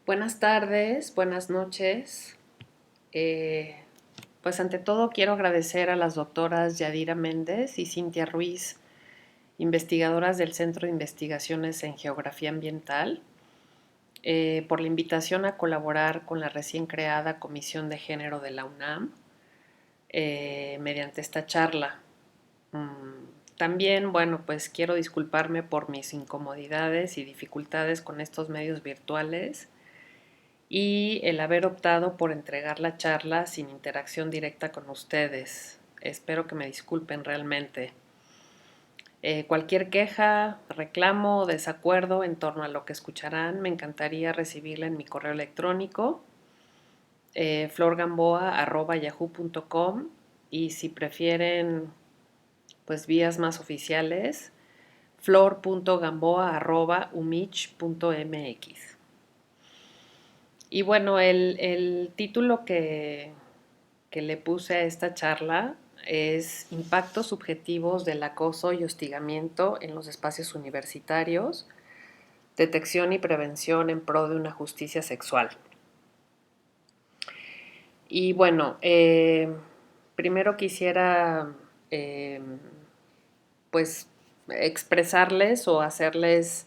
Buenas tardes, buenas noches. Eh, pues ante todo quiero agradecer a las doctoras Yadira Méndez y Cintia Ruiz, investigadoras del Centro de Investigaciones en Geografía Ambiental, por la invitación a colaborar con la recién creada Comisión de Género de la UNAM mediante esta charla. También, bueno, pues quiero disculparme por mis incomodidades y dificultades con estos medios virtuales y el haber optado por entregar la charla sin interacción directa con ustedes. Espero que me disculpen realmente. Cualquier queja, reclamo o desacuerdo en torno a lo que escucharán, me encantaría recibirla en mi correo electrónico, florgamboa@yahoo.com, y si prefieren pues vías más oficiales, flor.gamboa@umich.mx. Y bueno, el título que le puse a esta charla es Impactos subjetivos del acoso y hostigamiento en los espacios universitarios, detección y prevención en pro de una justicia sexual. Y bueno, primero quisiera eh, pues expresarles o hacerles,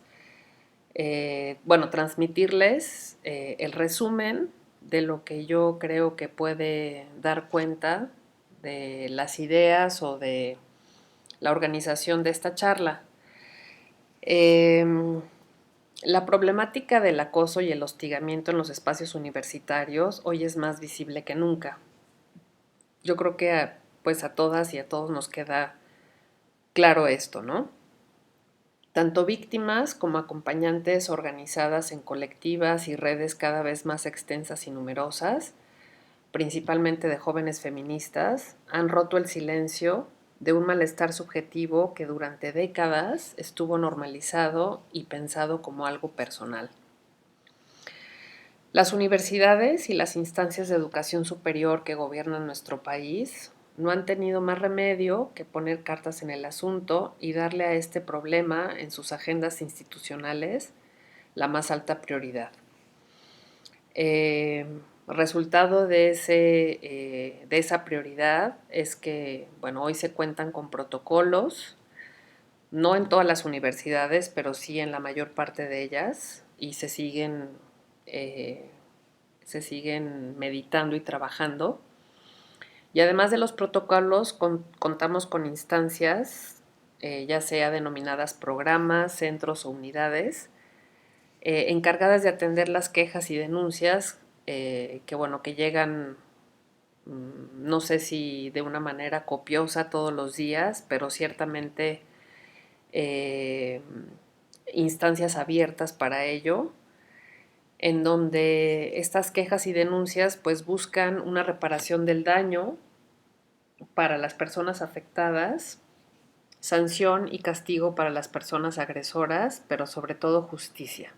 bueno, transmitirles el resumen de lo que yo creo que puede dar cuenta de las ideas o de la organización de esta charla. Eh, la problemática del acoso y el hostigamiento en los espacios universitarios hoy es más visible que nunca. Yo creo que pues a todas y a todos nos queda claro esto, ¿no? Tanto víctimas como acompañantes organizadas en colectivas y redes cada vez más extensas y numerosas, principalmente de jóvenes feministas, han roto el silencio de un malestar subjetivo que durante décadas estuvo normalizado y pensado como algo personal. Las universidades y las instancias de educación superior que gobiernan nuestro país no han tenido más remedio que poner cartas en el asunto y darle a este problema en sus agendas institucionales la más alta prioridad. Eh, Resultado de esa prioridad es que, bueno, hoy se cuentan con protocolos, no en todas las universidades, pero sí en la mayor parte de ellas, y eh, se siguen meditando y trabajando. Y además de los protocolos, contamos con instancias, ya sea denominadas programas, centros o unidades, encargadas de atender las quejas y denuncias que, bueno, que llegan, no sé si de una manera copiosa todos los días, pero ciertamente eh, instancias abiertas para ello, en donde estas quejas y denuncias pues buscan una reparación del daño para las personas afectadas, sanción y castigo para las personas agresoras, pero sobre todo justicia.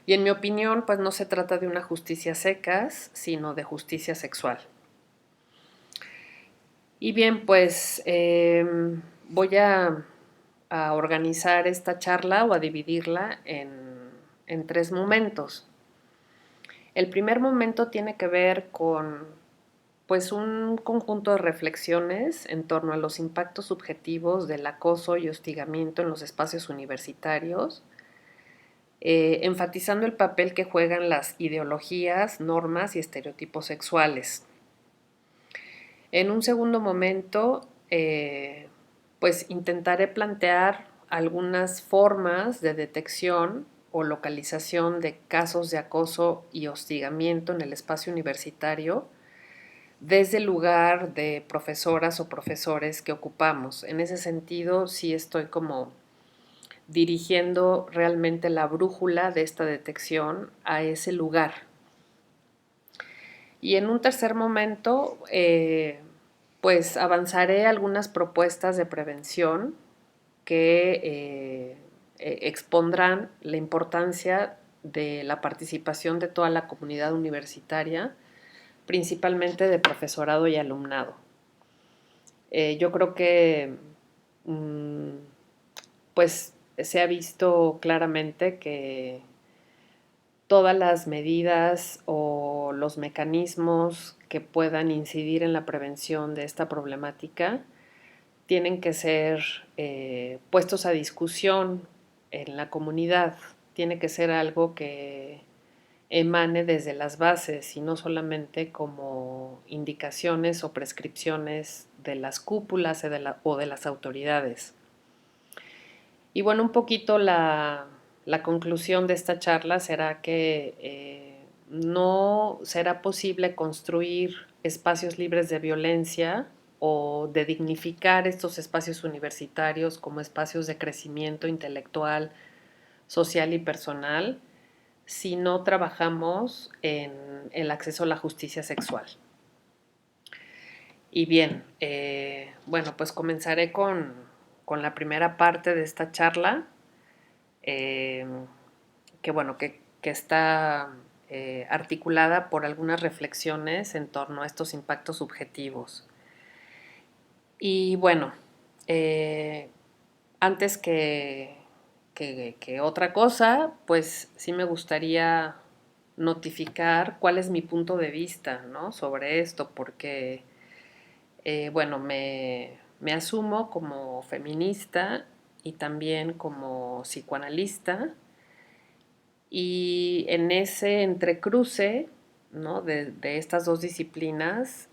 Y en mi opinión, pues no se trata de una justicia secas, sino de justicia sexual. Y bien, pues voy a organizar esta charla o a dividirla en tres momentos. El primer momento tiene que ver con pues un conjunto de reflexiones en torno a los impactos subjetivos del acoso y hostigamiento en los espacios universitarios, enfatizando el papel que juegan las ideologías, normas y estereotipos sexuales. En un segundo momento, pues intentaré plantear algunas formas de detección o localización de casos de acoso y hostigamiento en el espacio universitario desde el lugar de profesoras o profesores que ocupamos. En ese sentido, sí estoy como dirigiendo realmente la brújula de esta detección a ese lugar. Y en un tercer momento, pues avanzaré algunas propuestas de prevención que expondrán la importancia de la participación de toda la comunidad universitaria, principalmente de profesorado y alumnado. Yo creo que pues se ha visto claramente que todas las medidas o los mecanismos que puedan incidir en la prevención de esta problemática tienen que ser puestos a discusión en la comunidad. Tiene que ser algo que emane desde las bases y no solamente como indicaciones o prescripciones de las cúpulas o de las autoridades. Y bueno, un poquito la conclusión de esta charla será que no será posible construir espacios libres de violencia o de dignificar estos espacios universitarios como espacios de crecimiento intelectual, social y personal si no trabajamos en el acceso a la justicia sexual. Y bien, bueno, pues comenzaré con la primera parte de esta charla, eh, que bueno, que está articulada por algunas reflexiones en torno a estos impactos subjetivos. Y bueno, eh, antes que otra cosa, pues sí me gustaría notificar cuál es mi punto de vista, ¿no? Sobre esto, porque, bueno, me asumo como feminista y también como psicoanalista, y en ese entrecruce, ¿no? de estas dos disciplinas,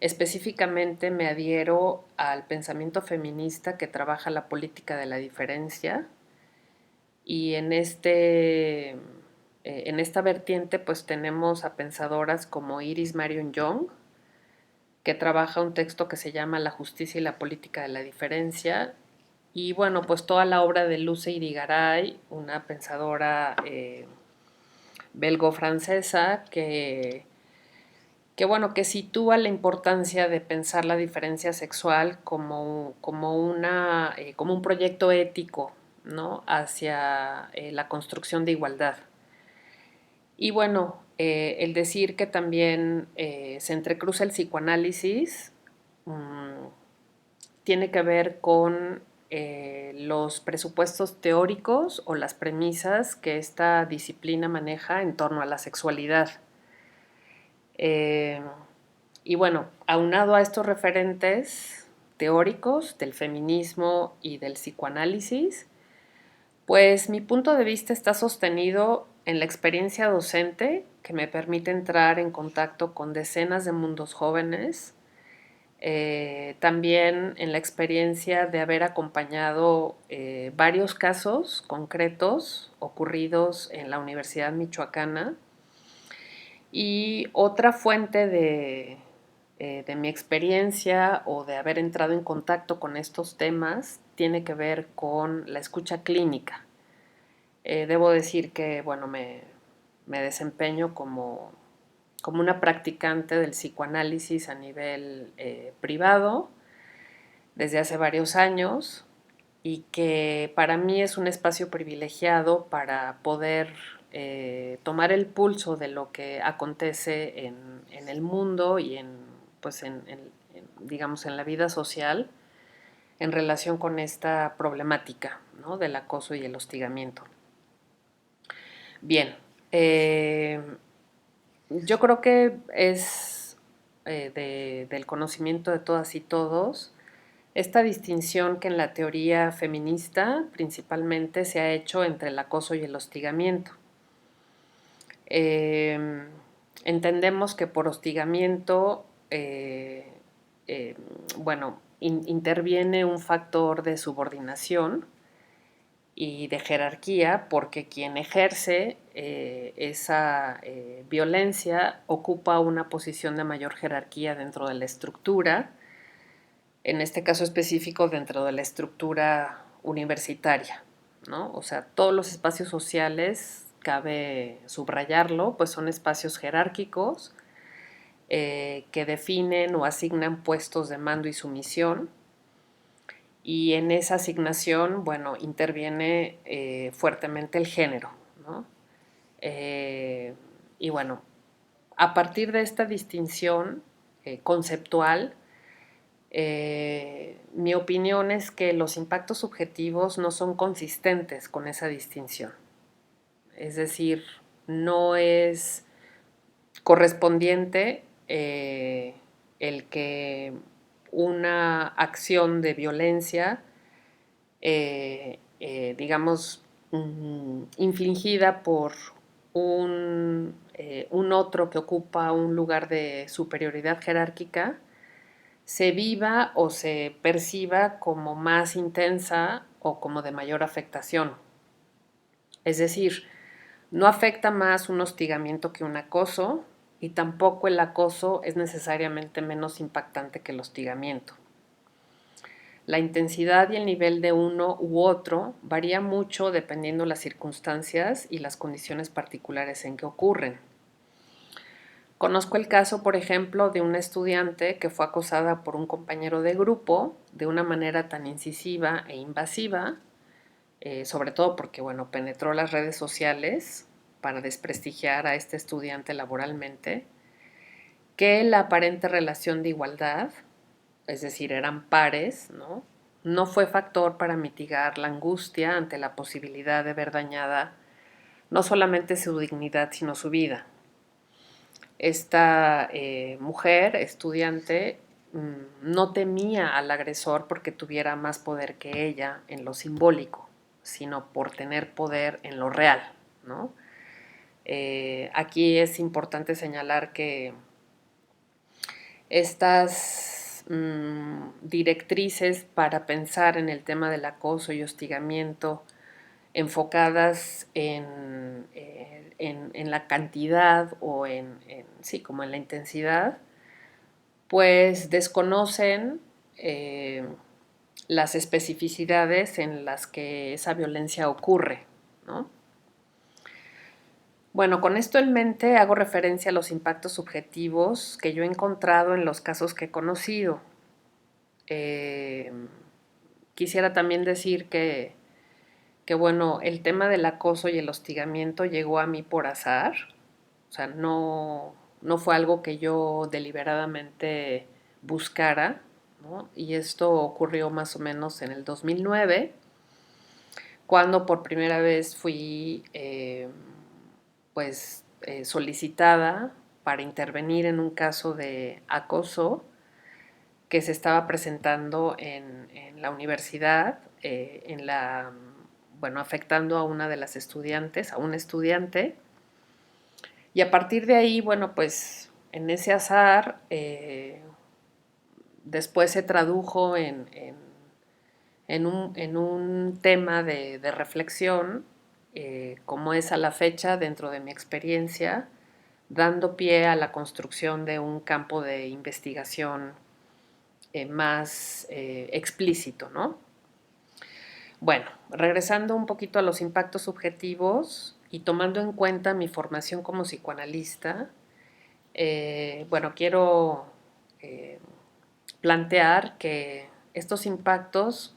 específicamente me adhiero al pensamiento feminista que trabaja la política de la diferencia, y en esta vertiente pues tenemos a pensadoras como Iris Marion Young, que trabaja un texto que se llama La justicia y la política de la diferencia, y bueno, pues toda la obra de Luce Irigaray, una pensadora belgo-francesa que bueno, que sitúa la importancia de pensar la diferencia sexual como un proyecto ético, ¿no? Hacia la construcción de igualdad. Y bueno, el decir que también se entrecruza el psicoanálisis tiene que ver con los presupuestos teóricos o las premisas que esta disciplina maneja en torno a la sexualidad. Eh, y bueno, aunado a estos referentes teóricos del feminismo y del psicoanálisis, pues mi punto de vista está sostenido en la experiencia docente que me permite entrar en contacto con decenas de mundos jóvenes, también en la experiencia de haber acompañado varios casos concretos ocurridos en la Universidad Michoacana. Y otra fuente de mi experiencia o de haber entrado en contacto con estos temas tiene que ver con la escucha clínica. Debo decir que, bueno, me desempeño como una practicante del psicoanálisis a nivel privado desde hace varios años, y que para mí es un espacio privilegiado para poder tomar el pulso de lo que acontece en el mundo y pues digamos, en la vida social en relación con esta problemática, ¿no? Del acoso y el hostigamiento. Bien, yo creo que es del conocimiento de todas y todos esta distinción que en la teoría feminista principalmente se ha hecho entre el acoso y el hostigamiento. Eh, Entendemos que por hostigamiento, eh, bueno, interviene un factor de subordinación y de jerarquía, porque quien ejerce esa violencia ocupa una posición de mayor jerarquía dentro de la estructura, en este caso específico dentro de la estructura universitaria, ¿no? O sea, todos los espacios sociales, cabe subrayarlo, pues son espacios jerárquicos que definen o asignan puestos de mando y sumisión, y en esa asignación, bueno, interviene fuertemente el género, ¿no? Eh, y bueno, a partir de esta distinción conceptual, mi opinión es que los impactos subjetivos no son consistentes con esa distinción. es decir, no es correspondiente el que una acción de violencia, digamos, infligida por un otro que ocupa un lugar de superioridad jerárquica, se viva o se perciba como más intensa o como de mayor afectación. Es decir, no afecta más un hostigamiento que un acoso y tampoco el acoso es necesariamente menos impactante que el hostigamiento. La intensidad y el nivel de uno u otro varía mucho dependiendo las circunstancias y las condiciones particulares en que ocurren. Conozco el caso, por ejemplo, de una estudiante que fue acosada por un compañero de grupo de una manera tan incisiva e invasiva, sobre todo porque, bueno, penetró las redes sociales para desprestigiar a este estudiante laboralmente, que la aparente relación de igualdad, es decir, eran pares, no fue factor para mitigar la angustia ante la posibilidad de ver dañada no solamente su dignidad, sino su vida. Esta mujer, estudiante, no temía al agresor porque tuviera más poder que ella en lo simbólico, sino por tener poder en lo real, ¿no? Aquí es importante señalar que estas directrices para pensar en el tema del acoso y hostigamiento enfocadas en la cantidad o sí, como en la intensidad, pues desconocen las especificidades en las que esa violencia ocurre, ¿no? Bueno, con esto en mente hago referencia a los impactos subjetivos que yo he encontrado en los casos que he conocido. Eh, Quisiera también decir que, bueno, el tema del acoso y el hostigamiento llegó a mí por azar, o sea, no fue algo que yo deliberadamente buscara, ¿no? Y esto ocurrió más o menos en el 2009, cuando por primera vez fui solicitada para intervenir en un caso de acoso que se estaba presentando en la universidad, afectando a una de las estudiantes, a un estudiante. Y a partir de ahí, bueno, pues en ese azar, después se tradujo en un tema de reflexión, como es a la fecha dentro de mi experiencia, dando pie a la construcción de un campo de investigación más explícito, ¿no? Bueno, regresando un poquito a los impactos subjetivos y tomando en cuenta mi formación como psicoanalista, quiero eh, plantear que estos impactos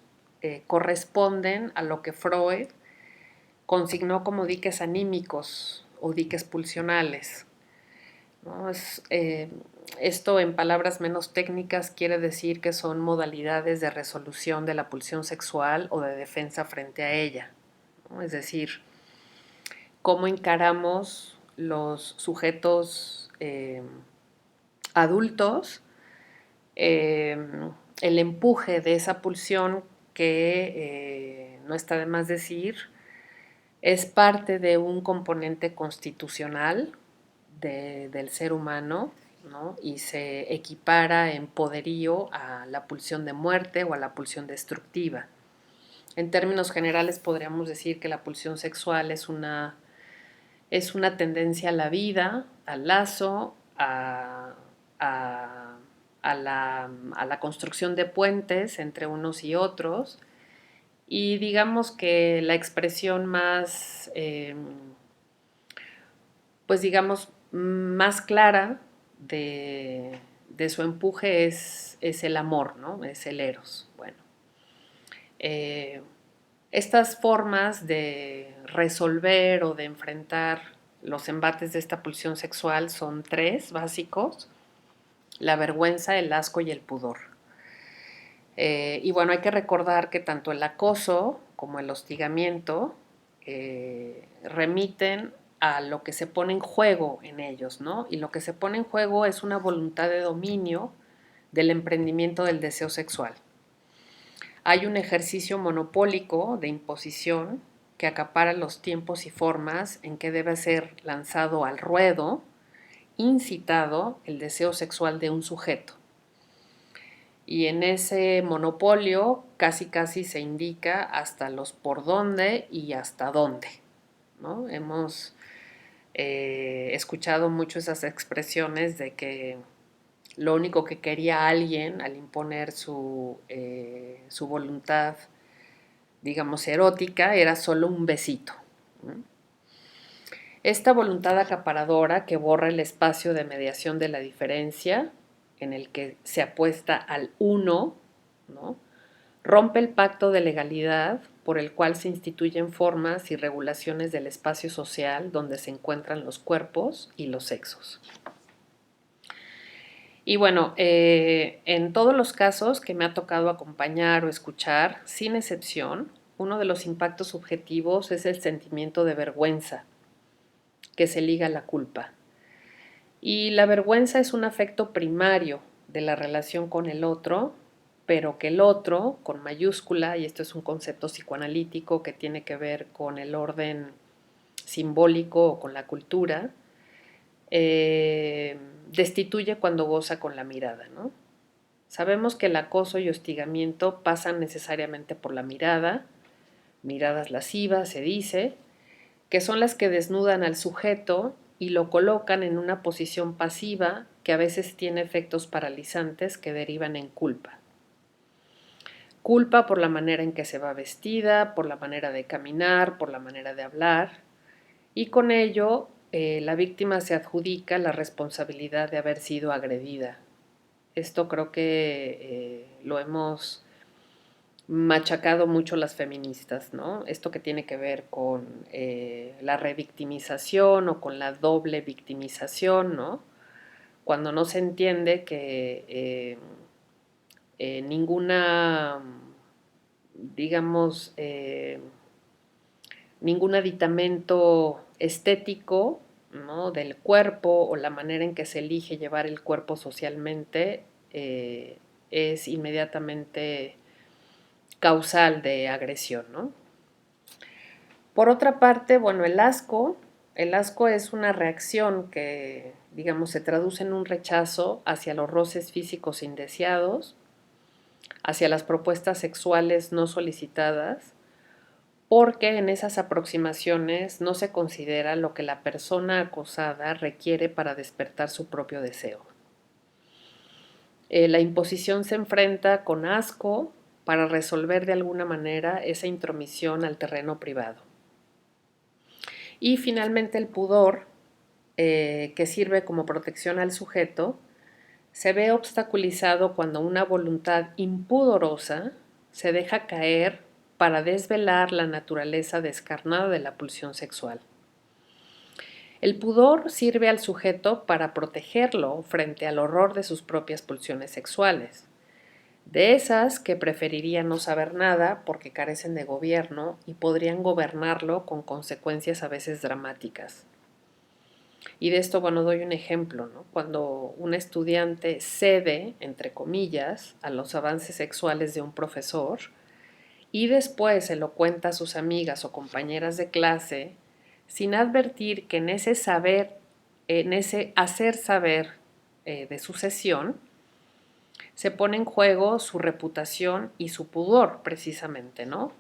corresponden a lo que Freud consignó como diques anímicos o diques pulsionales, ¿no? Esto, en palabras menos técnicas, quiere decir que son modalidades de resolución de la pulsión sexual o de defensa frente a ella, ¿no? Es decir, cómo encaramos los sujetos adultos eh, el empuje de esa pulsión que, no está de más decir, es parte de un componente constitucional del ser humano, ¿no? Y se equipara en poderío a la pulsión de muerte o a la pulsión destructiva. En términos generales podríamos decir que la pulsión sexual es una tendencia a la vida, al lazo, a, a la construcción de puentes entre unos y otros. Y digamos que la expresión más, pues digamos, más clara de su empuje es el amor, ¿no? Es el eros. Bueno, eh, estas formas de resolver o de enfrentar los embates de esta pulsión sexual son tres básicos: la vergüenza, el asco y el pudor. Y bueno, hay que recordar que tanto el acoso como el hostigamiento remiten a lo que se pone en juego en ellos, ¿no? Y lo que se pone en juego es una voluntad de dominio del emprendimiento del deseo sexual. Hay un ejercicio monopólico de imposición que acapara los tiempos y formas en que debe ser lanzado al ruedo, incitado el deseo sexual de un sujeto. Y en ese monopolio casi casi se indica hasta los por dónde y hasta dónde, ¿no? Hemos escuchado mucho esas expresiones de que lo único que quería alguien al imponer su voluntad, digamos, erótica, era solo un besito, ¿no? Esta voluntad acaparadora que borra el espacio de mediación de la diferencia, en el que se apuesta al uno, ¿no? Rompe el pacto de legalidad por el cual se instituyen formas y regulaciones del espacio social donde se encuentran los cuerpos y los sexos. Y bueno, en todos los casos que me ha tocado acompañar o escuchar, sin excepción, uno de los impactos subjetivos es el sentimiento de vergüenza que se liga a la culpa. Y la vergüenza es un afecto primario de la relación con el otro, pero que el otro, con mayúscula, y esto es un concepto psicoanalítico que tiene que ver con el orden simbólico o con la cultura, destituye cuando goza con la mirada, ¿no? Sabemos que el acoso y hostigamiento pasan necesariamente por la mirada, miradas lascivas, se dice, que son las que desnudan al sujeto y lo colocan en una posición pasiva que a veces tiene efectos paralizantes que derivan en culpa. Culpa por la manera en que se va vestida, por la manera de caminar, por la manera de hablar, y con ello la víctima se adjudica la responsabilidad de haber sido agredida. Esto creo que lo hemos machacado mucho las feministas, ¿no? Esto que tiene que ver con la revictimización o con la doble victimización, ¿no? Cuando no se entiende que ninguna, digamos, ningún aditamento estético, ¿no? Del cuerpo o la manera en que se elige llevar el cuerpo socialmente es inmediatamente causal de agresión, ¿no? Por otra parte, bueno, el asco es una reacción que, digamos, se traduce en un rechazo hacia los roces físicos indeseados, hacia las propuestas sexuales no solicitadas, porque en esas aproximaciones no se considera lo que la persona acosada requiere para despertar su propio deseo. La imposición se enfrenta con asco para resolver de alguna manera esa intromisión al terreno privado. Y finalmente el pudor, que sirve como protección al sujeto, se ve obstaculizado cuando una voluntad impudorosa se deja caer para desvelar la naturaleza descarnada de la pulsión sexual. El pudor sirve al sujeto para protegerlo frente al horror de sus propias pulsiones sexuales, de esas que preferiría no saber nada porque carecen de gobierno y podrían gobernarlo con consecuencias a veces dramáticas. Y de esto, bueno, doy un ejemplo, ¿no? Cuando un estudiante cede, entre comillas, a los avances sexuales de un profesor y después se lo cuenta a sus amigas o compañeras de clase, sin advertir que en ese hacer saber de su sesión, se pone en juego su reputación y su pudor, precisamente, ¿no?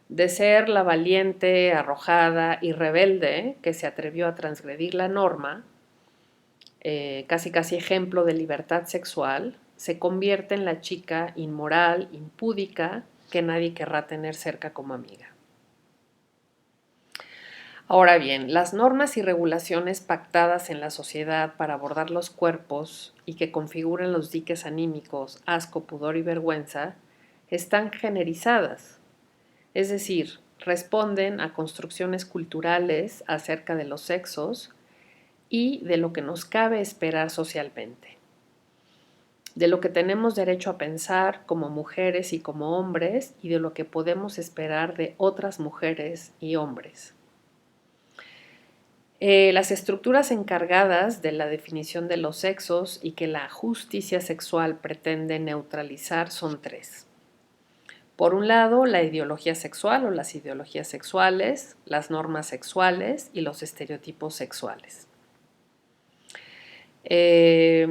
De ser la valiente, arrojada y rebelde que se atrevió a transgredir la norma, casi casi ejemplo de libertad sexual, se convierte en la chica inmoral, impúdica, que nadie querrá tener cerca como amiga. Ahora bien, las normas y regulaciones pactadas en la sociedad para abordar los cuerpos y que configuran los diques anímicos, asco, pudor y vergüenza, están generizadas, es decir, responden a construcciones culturales acerca de los sexos y de lo que nos cabe esperar socialmente. de lo que tenemos derecho a pensar como mujeres y como hombres y de lo que podemos esperar de otras mujeres y hombres. Las estructuras encargadas de la definición de los sexos y que la justicia sexual pretende neutralizar son tres. Por un lado, la ideología sexual o las ideologías sexuales, las normas sexuales y los estereotipos sexuales. Eh,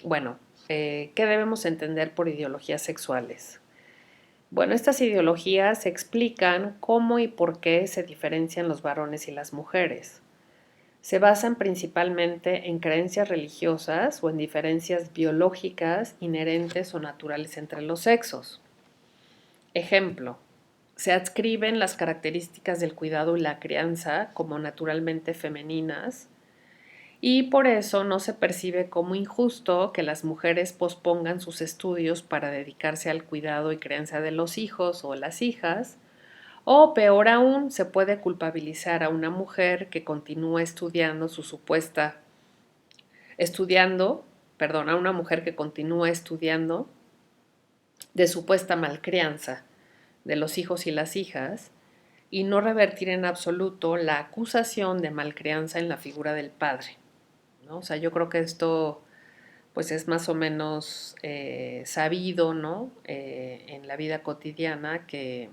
bueno, ¿qué debemos entender por ideologías sexuales? Bueno, estas ideologías explican cómo y por qué se diferencian los varones y las mujeres. Se basan principalmente en creencias religiosas o en diferencias biológicas inherentes o naturales entre los sexos. Ejemplo, se adscriben las características del cuidado y la crianza como naturalmente femeninas y por eso no se percibe como injusto que las mujeres pospongan sus estudios para dedicarse al cuidado y crianza de los hijos o las hijas, o peor aún, se puede culpabilizar a una mujer que continúa a una mujer que continúa estudiando de supuesta malcrianza de los hijos y las hijas y no revertir en absoluto la acusación de malcrianza en la figura del padre, ¿no? O sea, yo creo que esto pues es más o menos sabido, ¿no? En la vida cotidiana que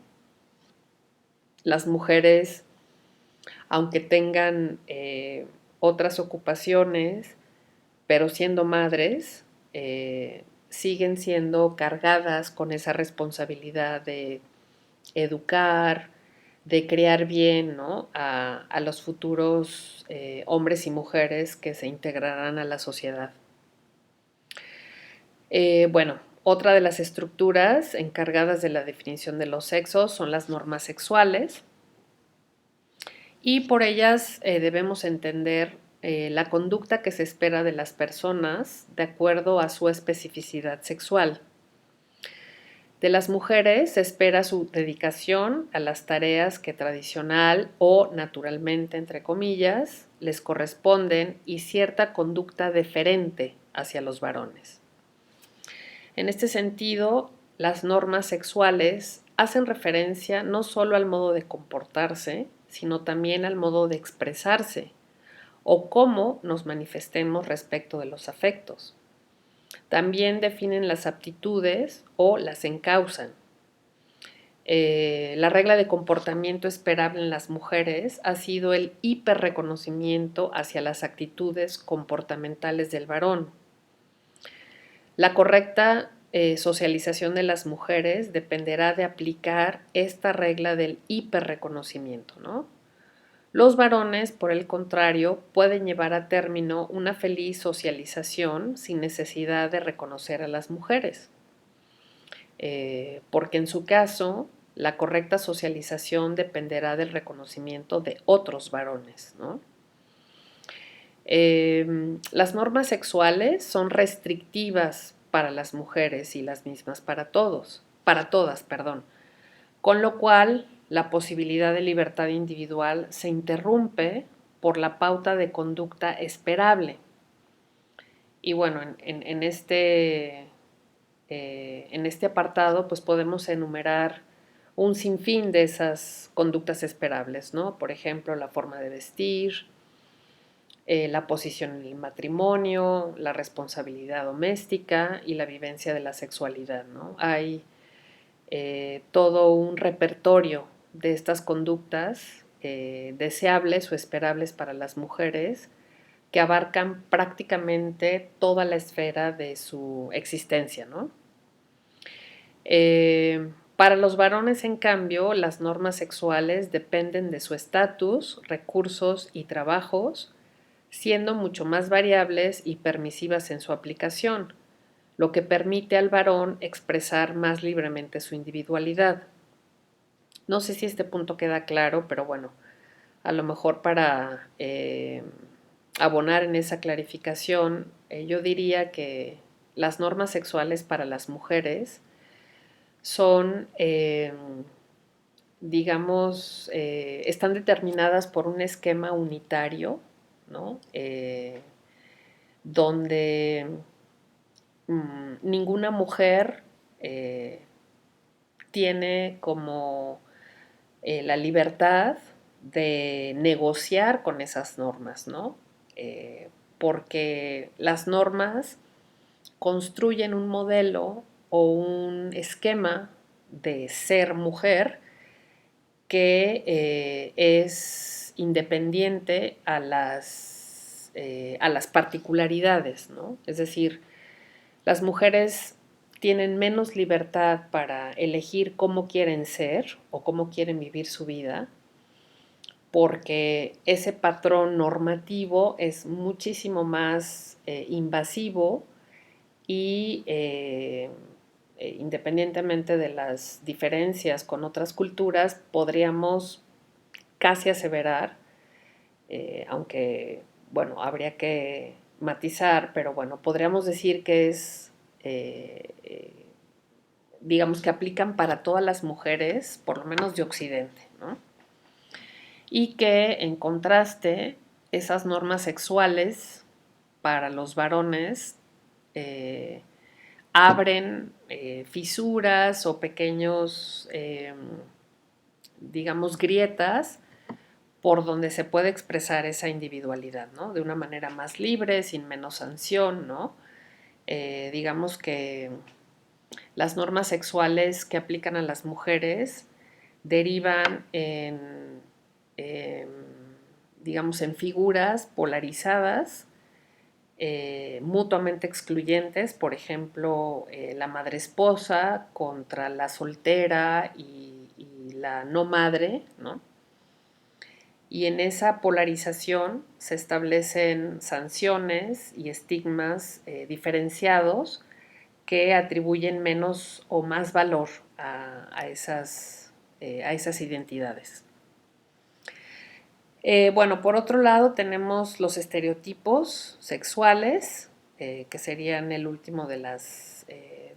las mujeres, aunque tengan otras ocupaciones, pero siendo madres, siguen siendo cargadas con esa responsabilidad de educar, de criar bien, ¿no? A los futuros hombres y mujeres que se integrarán a la sociedad. Bueno, otra de las estructuras encargadas de la definición de los sexos son las normas sexuales y por ellas debemos entender la conducta que se espera de las personas de acuerdo a su especificidad sexual. De las mujeres se espera su dedicación a las tareas que tradicional o naturalmente, entre comillas, les corresponden y cierta conducta deferente hacia los varones. En este sentido, las normas sexuales hacen referencia no solo al modo de comportarse, sino también al modo de expresarse o cómo nos manifestemos respecto de los afectos. También definen las aptitudes o las encausan. La regla de comportamiento esperable en las mujeres ha sido el hiperreconocimiento hacia las actitudes comportamentales del varón. La correcta socialización de las mujeres dependerá de aplicar esta regla del hiperreconocimiento, ¿no? Los varones, por el contrario, pueden llevar a término una feliz socialización sin necesidad de reconocer a las mujeres, porque en su caso la correcta socialización dependerá del reconocimiento de otros varones, ¿no? Las normas sexuales son restrictivas para las mujeres y las mismas para todas, perdón, con lo cual la posibilidad de libertad individual se interrumpe por la pauta de conducta esperable. Y bueno, en este apartado pues podemos enumerar un sinfín de esas conductas esperables, ¿no? Por ejemplo, la forma de vestir, la posición en el matrimonio, la responsabilidad doméstica y la vivencia de la sexualidad, ¿no? Hay todo un repertorio de estas conductas deseables o esperables para las mujeres que abarcan prácticamente toda la esfera de su existencia, ¿no? Para los varones, en cambio, las normas sexuales dependen de su estatus, recursos y trabajos, siendo mucho más variables y permisivas en su aplicación, lo que permite al varón expresar más libremente su individualidad. No sé si este punto queda claro, pero bueno, a lo mejor para abonar en esa clarificación, yo diría que las normas sexuales para las mujeres son, digamos, están determinadas por un esquema unitario, ¿no? Donde ninguna mujer tiene como la libertad de negociar con esas normas, ¿no? Porque las normas construyen un modelo o un esquema de ser mujer que es independiente a las particularidades, ¿no? Es decir, las mujeres tienen menos libertad para elegir cómo quieren ser o cómo quieren vivir su vida, porque ese patrón normativo es muchísimo más invasivo y independientemente de las diferencias con otras culturas, podríamos casi aseverar, aunque, bueno, habría que matizar, pero bueno, podríamos decir que es, digamos que aplican para todas las mujeres, por lo menos de Occidente, ¿no? Y que en contraste, esas normas sexuales para los varones abren fisuras o pequeños, digamos, grietas por donde se puede expresar esa individualidad, ¿no? De una manera más libre, sin menos sanción, ¿no? Digamos que las normas sexuales que aplican a las mujeres derivan en digamos, en figuras polarizadas, mutuamente excluyentes, por ejemplo, la madre esposa contra la soltera y la no madre, ¿no? Y en esa polarización se establecen sanciones y estigmas diferenciados que atribuyen menos o más valor a esas identidades. Bueno, por otro lado tenemos los estereotipos sexuales, que serían el último de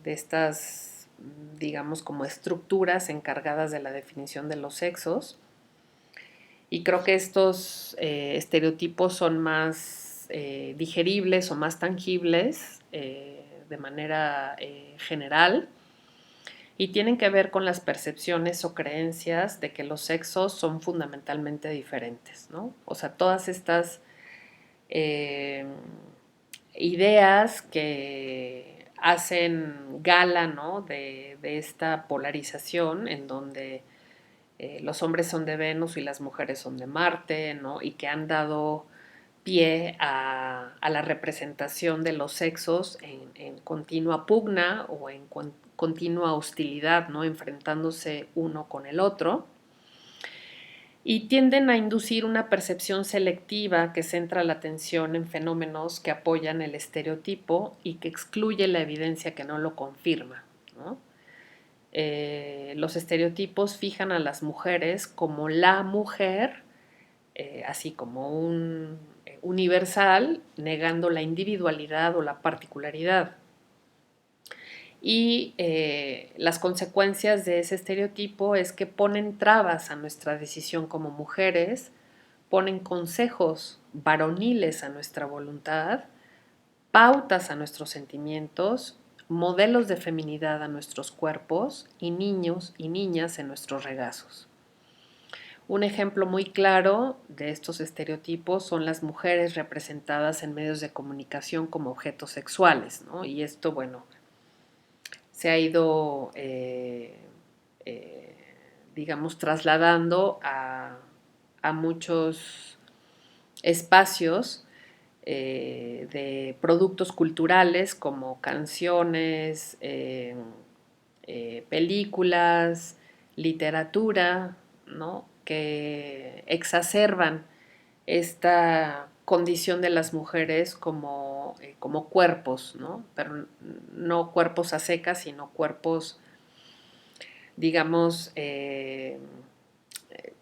estas, digamos, como estructuras encargadas de la definición de los sexos. Y creo que estos estereotipos son más digeribles o más tangibles de manera general y tienen que ver con las percepciones o creencias de que los sexos son fundamentalmente diferentes, ¿no? O sea, todas estas eh, ideas que hacen gala, ¿no? de esta polarización en donde los hombres son de Venus y las mujeres son de Marte, ¿no? Y que han dado pie a la representación de los sexos en continua pugna o en continua hostilidad, ¿no? Enfrentándose uno con el otro. Y tienden a inducir una percepción selectiva que centra la atención en fenómenos que apoyan el estereotipo y que excluye la evidencia que no lo confirma, ¿no? Los estereotipos fijan a las mujeres como la mujer, así como un universal, negando la individualidad o la particularidad. Y las consecuencias de ese estereotipo es que ponen trabas a nuestra decisión como mujeres, ponen consejos varoniles a nuestra voluntad, pautas a nuestros sentimientos, modelos de feminidad a nuestros cuerpos y niños y niñas en nuestros regazos. Un ejemplo muy claro de estos estereotipos son las mujeres representadas en medios de comunicación como objetos sexuales, ¿no? Y esto, bueno, se ha ido, eh, digamos, trasladando a muchos espacios de productos culturales como canciones, películas, literatura, ¿no? Que exacerban esta condición de las mujeres como cuerpos, ¿no? Pero no cuerpos a secas, sino cuerpos, digamos,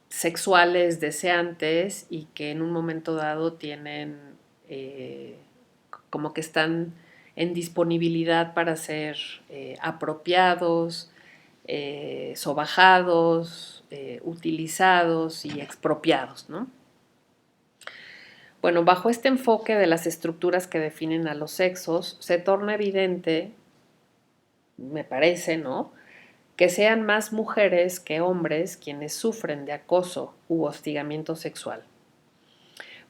sexuales, deseantes y que en un momento dado tienen eh, como que están en disponibilidad para ser apropiados, sobajados, utilizados y expropiados, ¿no? Bueno, bajo este enfoque de las estructuras que definen a los sexos, se torna evidente, me parece, ¿no?, que sean más mujeres que hombres quienes sufren de acoso u hostigamiento sexual,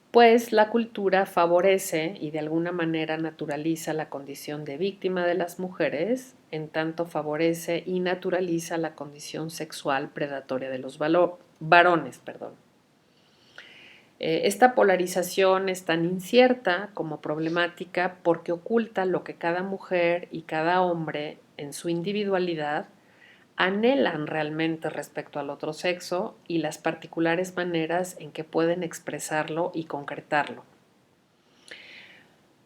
pues la cultura favorece y de alguna manera naturaliza la condición de víctima de las mujeres, en tanto favorece y naturaliza la condición sexual predatoria de los varones. Esta polarización es tan incierta como problemática porque oculta lo que cada mujer y cada hombre en su individualidad anhelan realmente respecto al otro sexo y las particulares maneras en que pueden expresarlo y concretarlo.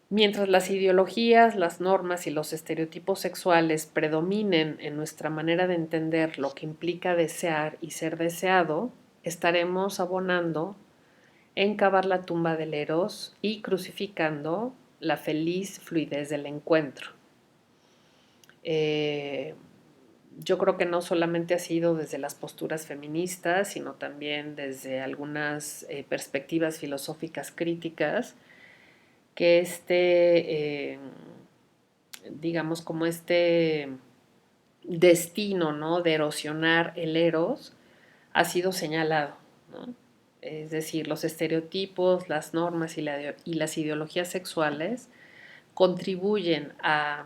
Mientras las ideologías, las normas y los estereotipos sexuales predominen en nuestra manera de entender lo que implica desear y ser deseado, estaremos abonando en cavar la tumba del Eros y crucificando la feliz fluidez del encuentro. Yo creo que no solamente ha sido desde las posturas feministas, sino también desde algunas perspectivas filosóficas críticas, que digamos, como este destino, ¿no?, de erosionar el eros ha sido señalado, ¿no? Es decir, los estereotipos, las normas y las ideologías sexuales contribuyen a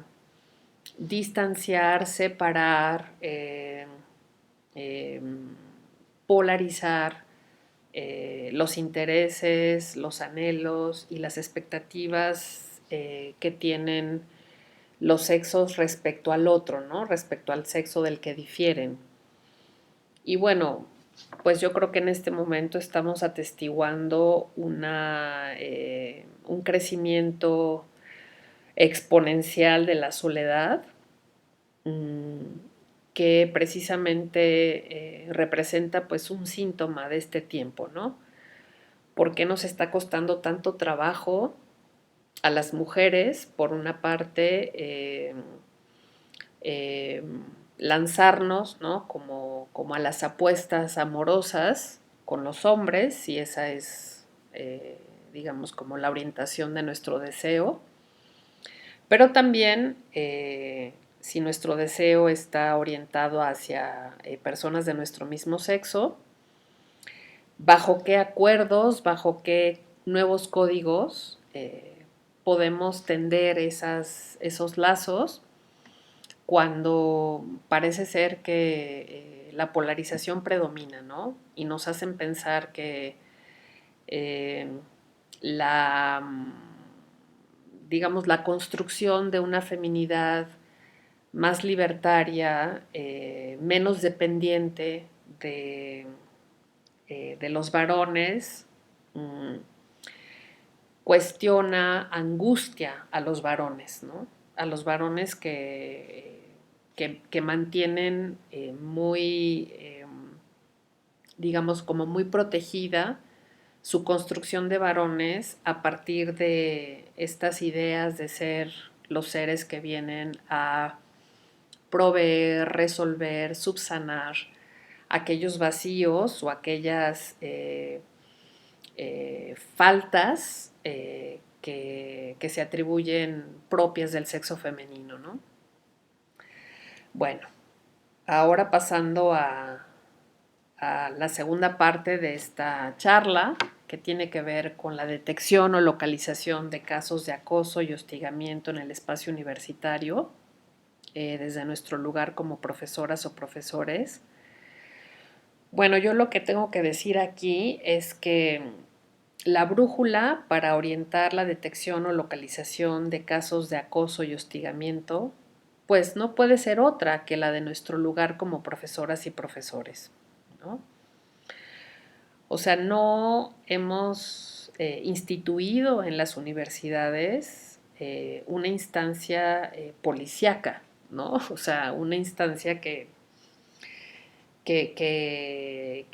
distanciar, separar, eh, polarizar los intereses, los anhelos y las expectativas que tienen los sexos respecto al otro, ¿no?, respecto al sexo del que difieren. Y bueno, pues yo creo que en este momento estamos atestiguando un crecimiento exponencial de la soledad, que precisamente representa pues un síntoma de este tiempo, ¿no? ¿Por qué nos está costando tanto trabajo a las mujeres, por una parte, eh, lanzarnos, ¿no?, como a las apuestas amorosas con los hombres, si esa es, digamos, como la orientación de nuestro deseo, pero también si nuestro deseo está orientado hacia personas de nuestro mismo sexo, bajo qué acuerdos, bajo qué nuevos códigos podemos tender esos lazos cuando parece ser que la polarización predomina, ¿no? Y nos hacen pensar que eh, la, digamos, la construcción de una feminidad más libertaria, menos dependiente de los varones, cuestiona, angustia a los varones, ¿no? A los varones que mantienen muy, digamos, como muy protegida su construcción de varones a partir de estas ideas de ser los seres que vienen a proveer, resolver, subsanar aquellos vacíos o aquellas faltas que se atribuyen propias del sexo femenino, ¿no? Bueno, ahora pasando a la segunda parte de esta charla, que tiene que ver con la detección o localización de casos de acoso y hostigamiento en el espacio universitario, desde nuestro lugar como profesoras o profesores. Bueno, yo lo que tengo que decir aquí es que la brújula para orientar la detección o localización de casos de acoso y hostigamiento, pues no puede ser otra que la de nuestro lugar como profesoras y profesores, ¿no? O sea, no hemos instituido en las universidades una instancia policíaca, ¿no? O sea, una instancia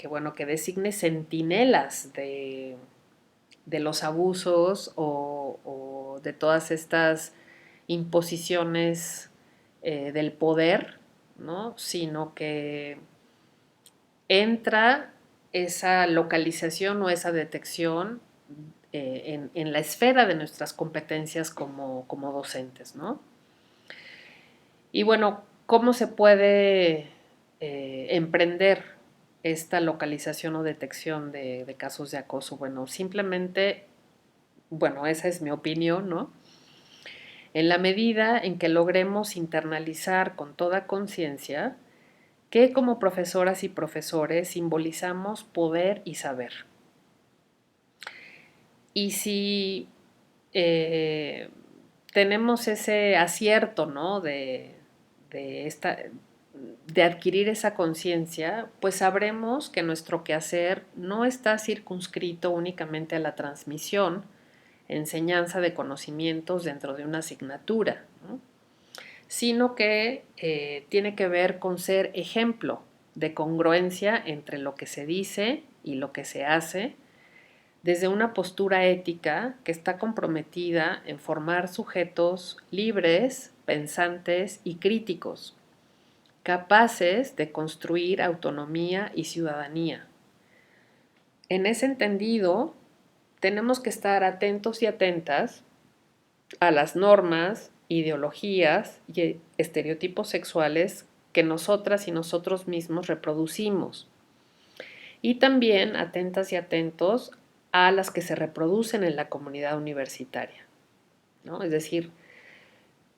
bueno, que designe centinelas de los abusos o de todas estas imposiciones del poder, ¿no? Sino que entra esa localización o esa detección en la esfera de nuestras competencias como docentes, ¿no? Y bueno, ¿cómo se puede emprender esta localización o detección de casos de acoso? Bueno, simplemente, bueno, esa es mi opinión, ¿no? En la medida en que logremos internalizar con toda conciencia que como profesoras y profesores simbolizamos poder y saber. Y si eh, tenemos ese acierto, ¿no? De, esta, de adquirir esa conciencia, pues sabremos que nuestro quehacer no está circunscrito únicamente a la transmisión, enseñanza de conocimientos dentro de una asignatura, ¿no? Sino que tiene que ver con ser ejemplo de congruencia entre lo que se dice y lo que se hace, desde una postura ética que está comprometida en formar sujetos libres, pensantes y críticos, capaces de construir autonomía y ciudadanía. En ese entendido, tenemos que estar atentos y atentas a las normas, ideologías y estereotipos sexuales que nosotras y nosotros mismos reproducimos. Y también atentas y atentos a las que se reproducen en la comunidad universitaria, ¿no? Es decir,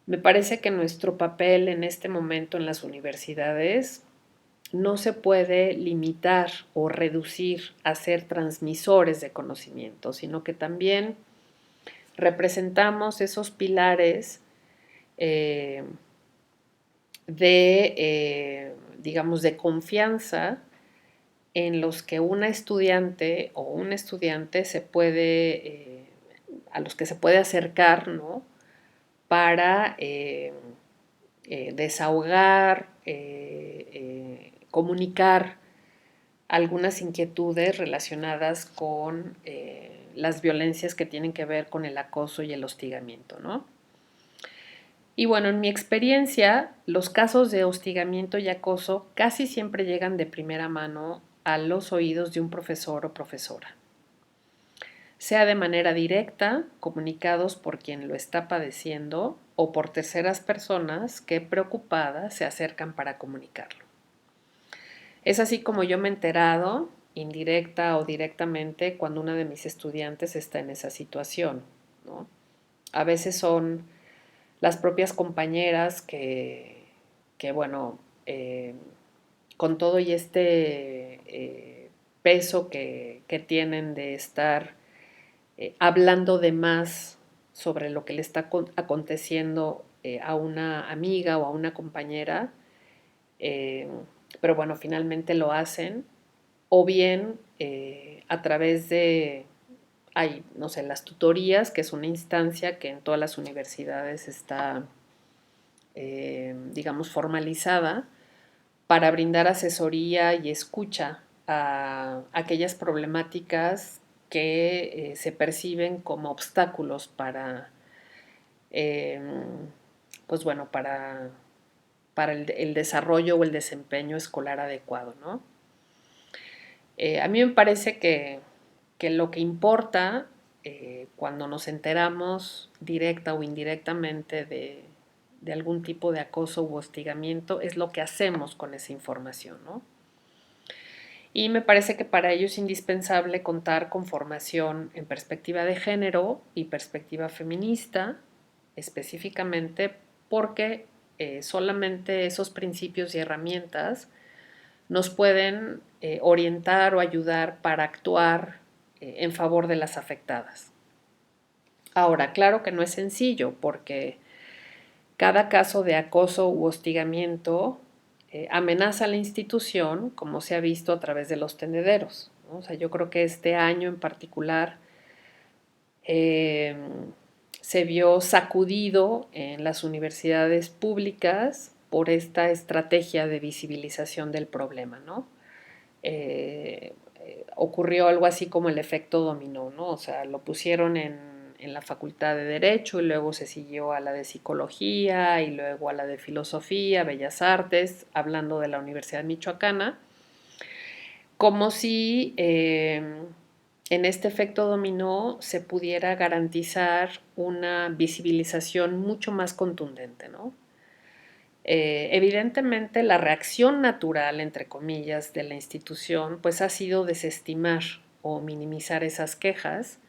me parece que nuestro papel en este momento en las universidades no se puede limitar o reducir a ser transmisores de conocimiento, sino que también representamos esos pilares eh, digamos, de confianza en los que una estudiante o un estudiante se puede, a los que se puede acercar, ¿no? Para desahogar, comunicar algunas inquietudes relacionadas con las violencias que tienen que ver con el acoso y el hostigamiento, ¿no? Y bueno, en mi experiencia, los casos de hostigamiento y acoso casi siempre llegan de primera mano a los oídos de un profesor o profesora, sea de manera directa, comunicados por quien lo está padeciendo o por terceras personas que preocupadas se acercan para comunicarlo. Es así como yo me he enterado, indirecta o directamente, cuando una de mis estudiantes está en esa situación, ¿no? A veces son las propias compañeras que bueno, con todo y este peso que tienen de estar hablando de más sobre lo que le está aconteciendo a una amiga o a una compañera, eh, pero bueno, finalmente lo hacen, o bien a través de, hay, no sé, las tutorías, que es una instancia que en todas las universidades está, digamos, formalizada para brindar asesoría y escucha a aquellas problemáticas que se perciben como obstáculos para, eh, pues bueno, para el desarrollo o el desempeño escolar adecuado, ¿no? A mí me parece que lo que importa cuando nos enteramos directa o indirectamente de algún tipo de acoso u hostigamiento es lo que hacemos con esa información, ¿no? Y me parece que para ello es indispensable contar con formación en perspectiva de género y perspectiva feminista, específicamente porque solamente esos principios y herramientas nos pueden orientar o ayudar para actuar en favor de las afectadas. Ahora, claro que no es sencillo porque cada caso de acoso u hostigamiento amenaza a la institución, como se ha visto a través de los tendederos, ¿no? O sea, yo creo que este año en particular eh, se vio sacudido en las universidades públicas por esta estrategia de visibilización del problema, ¿no? Ocurrió algo así como el efecto dominó, ¿no? O sea, lo pusieron en la facultad de Derecho y luego se siguió a la de Psicología y luego a la de Filosofía, Bellas Artes, hablando de la Universidad Michoacana, como si en este efecto dominó se pudiera garantizar una visibilización mucho más contundente, ¿no? Evidentemente la reacción natural, entre comillas, de la institución, pues ha sido desestimar o minimizar esas quejas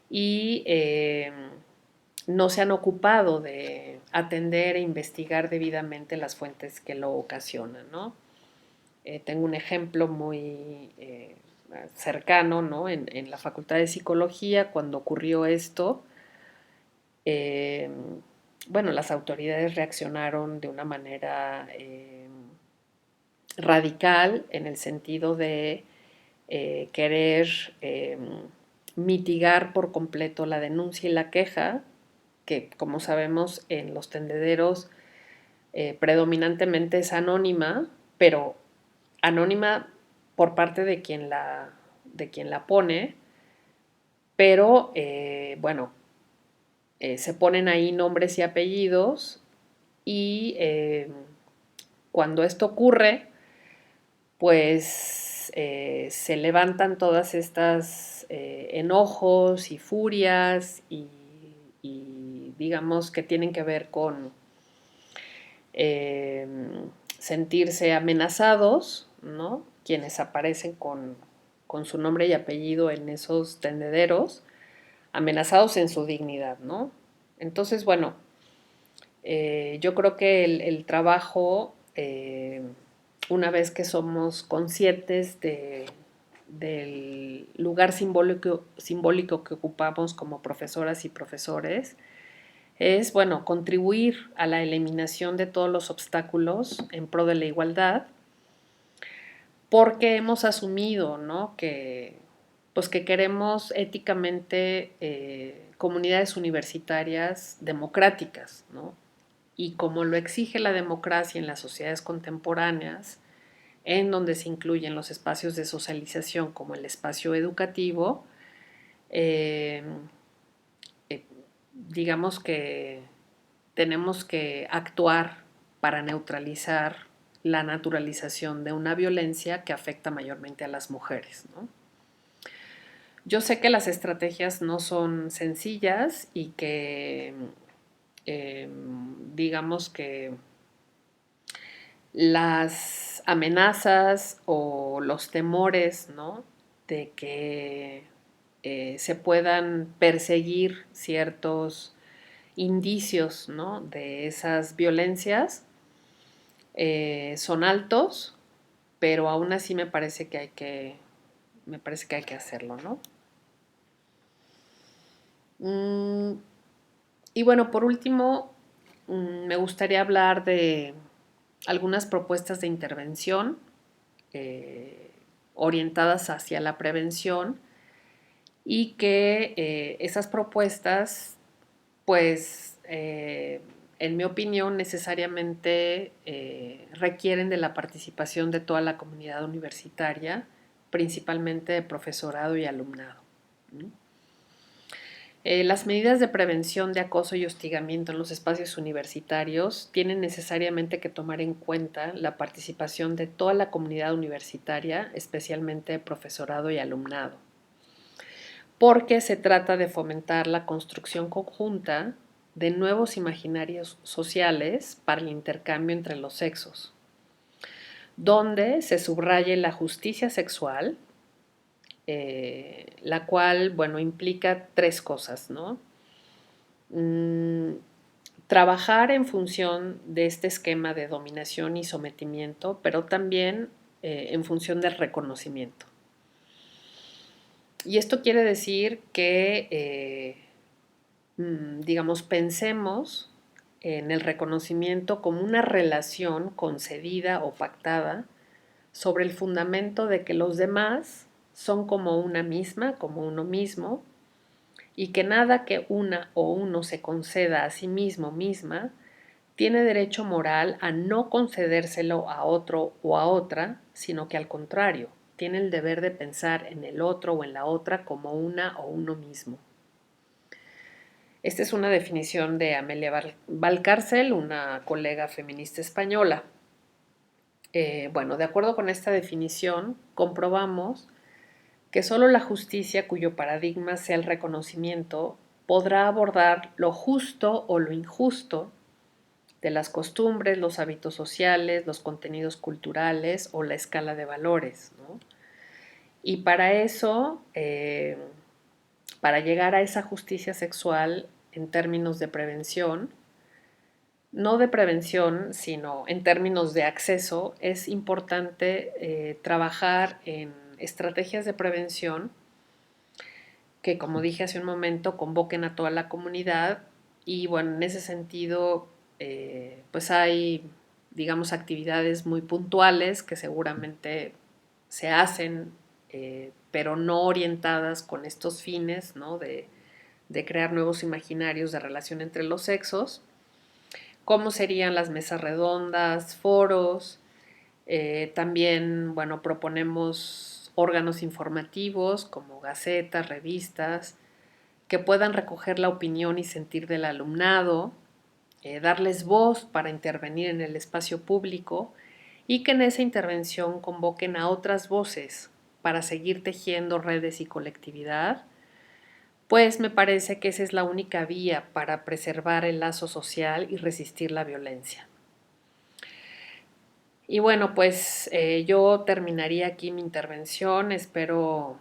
y no se han ocupado de atender e investigar debidamente las fuentes que lo ocasionan, ¿no? Tengo un ejemplo muy cercano, ¿no? En la Facultad de Psicología, cuando ocurrió esto, eh, bueno, las autoridades reaccionaron de una manera radical en el sentido de querer mitigar por completo la denuncia y la queja, que como sabemos en los tendederos predominantemente es anónima, pero anónima por parte de quien la pone, pero bueno, se ponen ahí nombres y apellidos y cuando esto ocurre, pues se levantan todas estas enojos y furias y digamos que tienen que ver con eh, sentirse amenazados, ¿no? Quienes aparecen con su nombre y apellido en esos tendederos, amenazados en su dignidad, ¿no? Entonces, bueno, yo creo que el trabajo, una vez que somos conscientes del lugar simbólico que ocupamos como profesoras y profesores, es, bueno, contribuir a la eliminación de todos los obstáculos en pro de la igualdad, porque hemos asumido, ¿no? Pues que queremos éticamente comunidades universitarias democráticas, ¿no? Y como lo exige la democracia en las sociedades contemporáneas, en donde se incluyen los espacios de socialización como el espacio educativo, eh, eh, digamos que tenemos que actuar para neutralizar la naturalización de una violencia que afecta mayormente a las mujeres, ¿no? Yo sé que las estrategias no son sencillas y que digamos que las amenazas o los temores, ¿no? De que se puedan perseguir ciertos indicios, ¿no? De esas violencias son altos, pero aún así me parece que hay que hacerlo, ¿no? Mm, y bueno, por último, me gustaría hablar de algunas propuestas de intervención eh, orientadas hacia la prevención y que esas propuestas, pues, en mi opinión, necesariamente requieren de la participación de toda la comunidad universitaria, principalmente de profesorado y alumnado, ¿no? Las medidas de prevención de acoso y hostigamiento en los espacios universitarios tienen necesariamente que tomar en cuenta la participación de toda la comunidad universitaria, especialmente profesorado y alumnado, porque se trata de fomentar la construcción conjunta de nuevos imaginarios sociales para el intercambio entre los sexos, donde se subraye la justicia sexual, la cual, bueno, implica tres cosas, ¿no? Mm, trabajar en función de este esquema de dominación y sometimiento, pero también en función del reconocimiento. Y esto quiere decir que, digamos, pensemos en el reconocimiento como una relación concedida o pactada sobre el fundamento de que los demás son como una misma, como uno mismo, y que nada que una o uno se conceda a sí mismo misma tiene derecho moral a no concedérselo a otro o a otra, sino que al contrario, tiene el deber de pensar en el otro o en la otra como una o uno mismo. Esta es una definición de Amelia Valcárcel, una colega feminista española. Bueno, de acuerdo con esta definición, comprobamos que solo la justicia, cuyo paradigma sea el reconocimiento, podrá abordar lo justo o lo injusto de las costumbres, los hábitos sociales, los contenidos culturales o la escala de valores, ¿no? Y para eso, para llegar a esa justicia sexual en términos de prevención, no de prevención, sino en términos de acceso, es importante trabajar en estrategias de prevención que, como dije hace un momento, convoquen a toda la comunidad y bueno, en ese sentido, pues hay, digamos, actividades muy puntuales que seguramente se hacen, pero no orientadas con estos fines, ¿no? De crear nuevos imaginarios de relación entre los sexos. ¿Cómo serían las mesas redondas, foros? También, bueno, proponemos órganos informativos como gacetas, revistas, que puedan recoger la opinión y sentir del alumnado, darles voz para intervenir en el espacio público y que en esa intervención convoquen a otras voces para seguir tejiendo redes y colectividad, pues me parece que esa es la única vía para preservar el lazo social y resistir la violencia. Y bueno, pues yo terminaría aquí mi intervención. Espero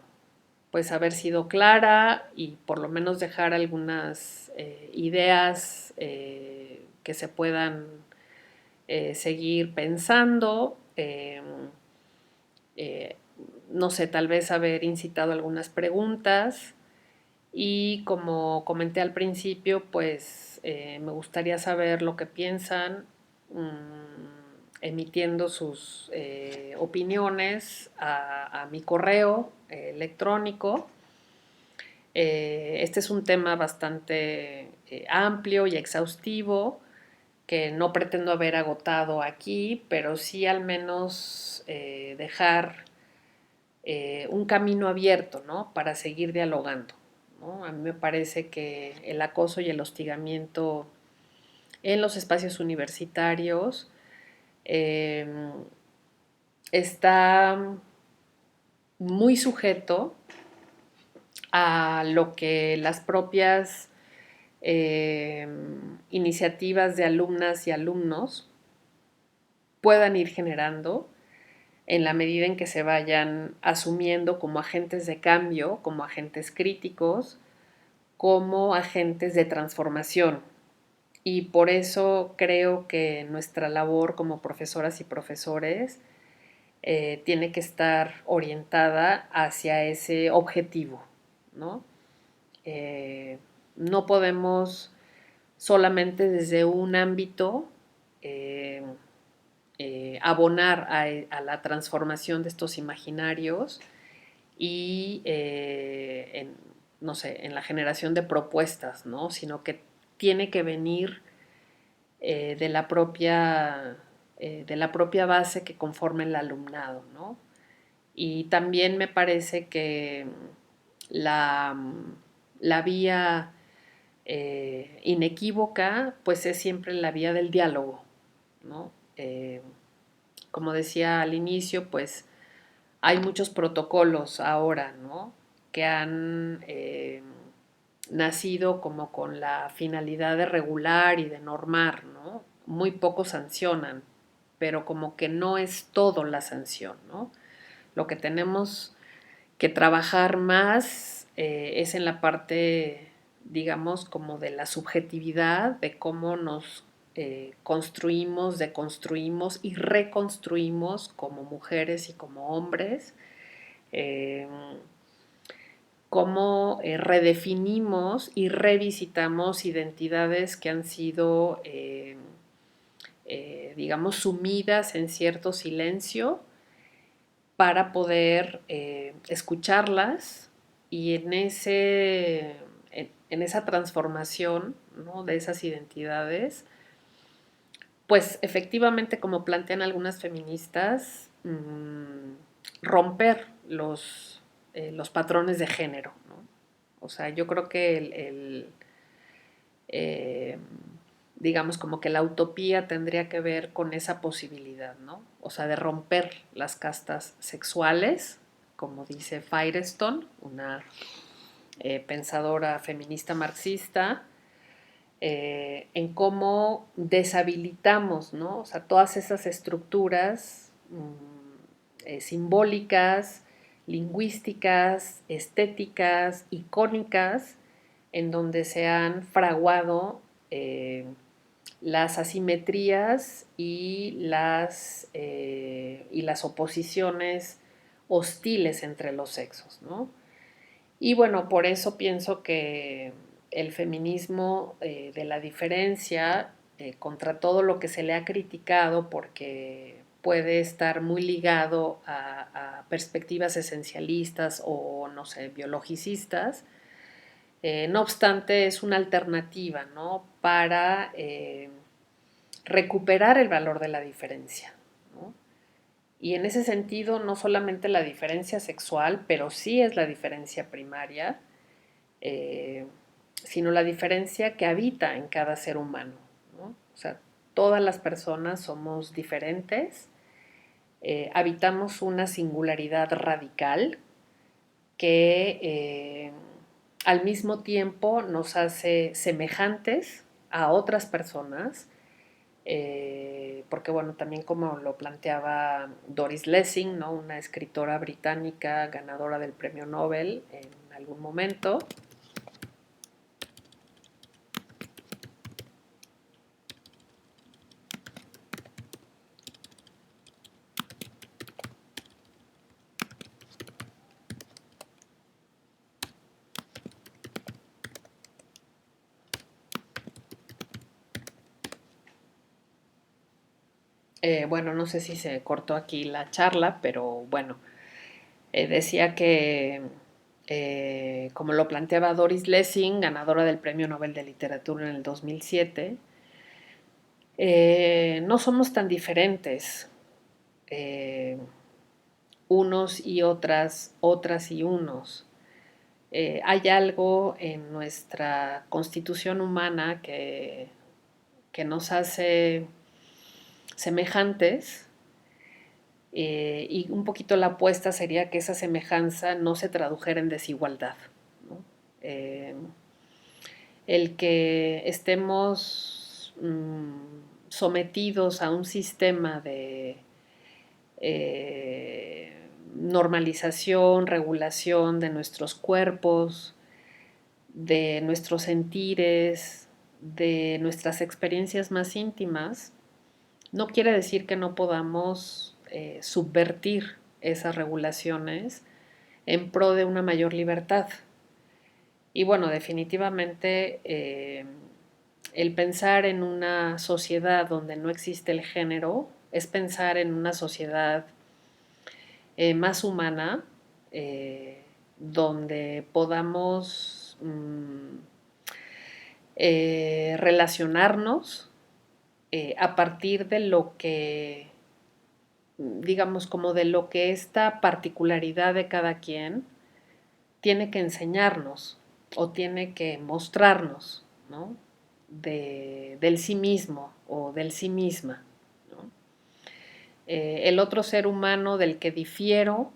pues haber sido clara y por lo menos dejar algunas ideas que se puedan seguir pensando. Eh, no sé, tal vez haber incitado algunas preguntas y como comenté al principio, pues me gustaría saber lo que piensan, emitiendo sus opiniones a mi correo electrónico. Este es un tema bastante amplio y exhaustivo que no pretendo haber agotado aquí, pero sí al menos dejar un camino abierto, ¿no? Para seguir dialogando, ¿no? A mí me parece que el acoso y el hostigamiento en los espacios universitarios eh, está muy sujeto a lo que las propias eh, iniciativas de alumnas y alumnos puedan ir generando en la medida en que se vayan asumiendo como agentes de cambio, como agentes críticos, como agentes de transformación. Y por eso creo que nuestra labor como profesoras y profesores tiene que estar orientada hacia ese objetivo, ¿no? Eh, no podemos solamente desde un ámbito eh, abonar a la transformación de estos imaginarios y no sé, en la generación de propuestas, ¿no? Sino que tiene que venir de la propia base que conforma el alumnado, ¿no? Y también me parece que la, la vía inequívoca, pues es siempre la vía del diálogo, ¿no? Como decía al inicio, pues hay muchos protocolos ahora, ¿no? Que han nacido como con la finalidad de regular y de normar, ¿no? Muy pocos sancionan, pero como que no es todo la sanción, ¿no? Lo que tenemos que trabajar más es en la parte, digamos, como de la subjetividad, de cómo nos construimos, deconstruimos y reconstruimos como mujeres y como hombres, eh, cómo redefinimos y revisitamos identidades que han sido, digamos, sumidas en cierto silencio para poder escucharlas y en esa transformación, ¿no? De esas identidades, pues efectivamente, como plantean algunas feministas, romper los patrones de género, ¿no? O sea, yo creo que eh, digamos, como que la utopía tendría que ver con esa posibilidad, ¿no? O sea, de romper las castas sexuales como dice Firestone, una pensadora feminista marxista, en cómo deshabilitamos, ¿no? O sea, todas esas estructuras simbólicas, lingüísticas, estéticas, icónicas, en donde se han fraguado las asimetrías y las oposiciones hostiles entre los sexos, ¿no? Y bueno, por eso pienso que el feminismo de la diferencia, contra todo lo que se le ha criticado, porque puede estar muy ligado a perspectivas esencialistas o, no sé, biologicistas, no obstante es una alternativa, ¿no? Para recuperar el valor de la diferencia, ¿no? Y en ese sentido, no solamente la diferencia sexual, pero sí es la diferencia primaria, eh, sino la diferencia que habita en cada ser humano, ¿no? O sea, todas las personas somos diferentes, habitamos una singularidad radical que al mismo tiempo nos hace semejantes a otras personas, porque bueno, también como lo planteaba Doris Lessing, ¿no? Una escritora británica ganadora del premio Nobel en algún momento, bueno, no sé si se cortó aquí la charla, pero bueno, decía que, como lo planteaba Doris Lessing, ganadora del Premio Nobel de Literatura en el 2007, no somos tan diferentes eh, unos y otras, otras y unos. Hay algo en nuestra constitución humana que nos hace semejantes, y un poquito la apuesta sería que esa semejanza no se tradujera en desigualdad, ¿no? El que estemos sometidos a un sistema de normalización, regulación de nuestros cuerpos, de nuestros sentires, de nuestras experiencias más íntimas, no quiere decir que no podamos subvertir esas regulaciones en pro de una mayor libertad. Y bueno, definitivamente el pensar en una sociedad donde no existe el género es pensar en una sociedad más humana, donde podamos relacionarnos a partir de lo que, digamos, como de lo que esta particularidad de cada quien tiene que enseñarnos o tiene que mostrarnos, ¿no? Del sí mismo o del sí misma, ¿no? El otro ser humano del que difiero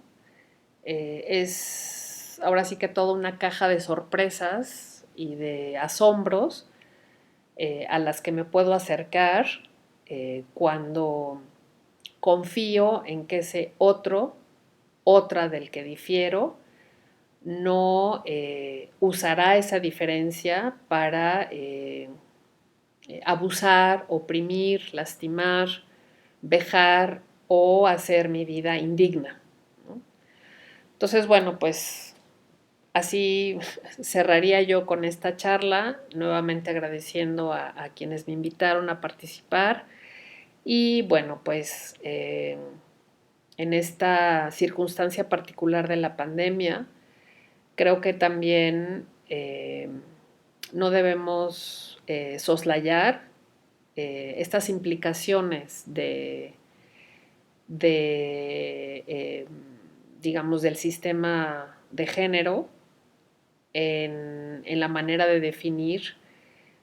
es ahora sí que toda una caja de sorpresas y de asombros a las que me puedo acercar cuando confío en que ese otro, otra del que difiero, no usará esa diferencia para abusar, oprimir, lastimar, vejar o hacer mi vida indigna, ¿no? Entonces, bueno, pues así cerraría yo con esta charla, nuevamente agradeciendo a quienes me invitaron a participar y bueno, pues en esta circunstancia particular de la pandemia, creo que también no debemos soslayar estas implicaciones de digamos, del sistema de género en la manera de definir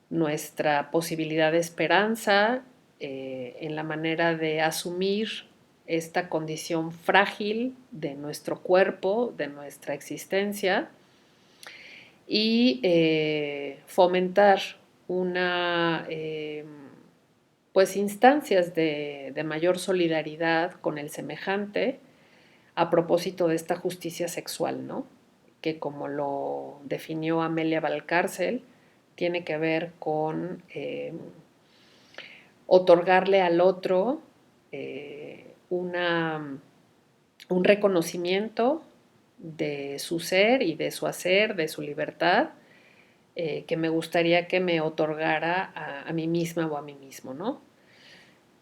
nuestra posibilidad de esperanza, en la manera de asumir esta condición frágil de nuestro cuerpo, de nuestra existencia, y fomentar una, pues instancias de mayor solidaridad con el semejante a propósito de esta justicia sexual, ¿no? Que como lo definió Amelia Valcárcel, tiene que ver con otorgarle al otro un reconocimiento de su ser y de su hacer, de su libertad, que me gustaría que me otorgara a mí misma o a mí mismo, ¿no?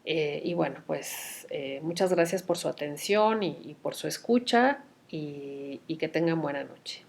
Y bueno, pues muchas gracias por su atención y por su escucha y que tengan buena noche.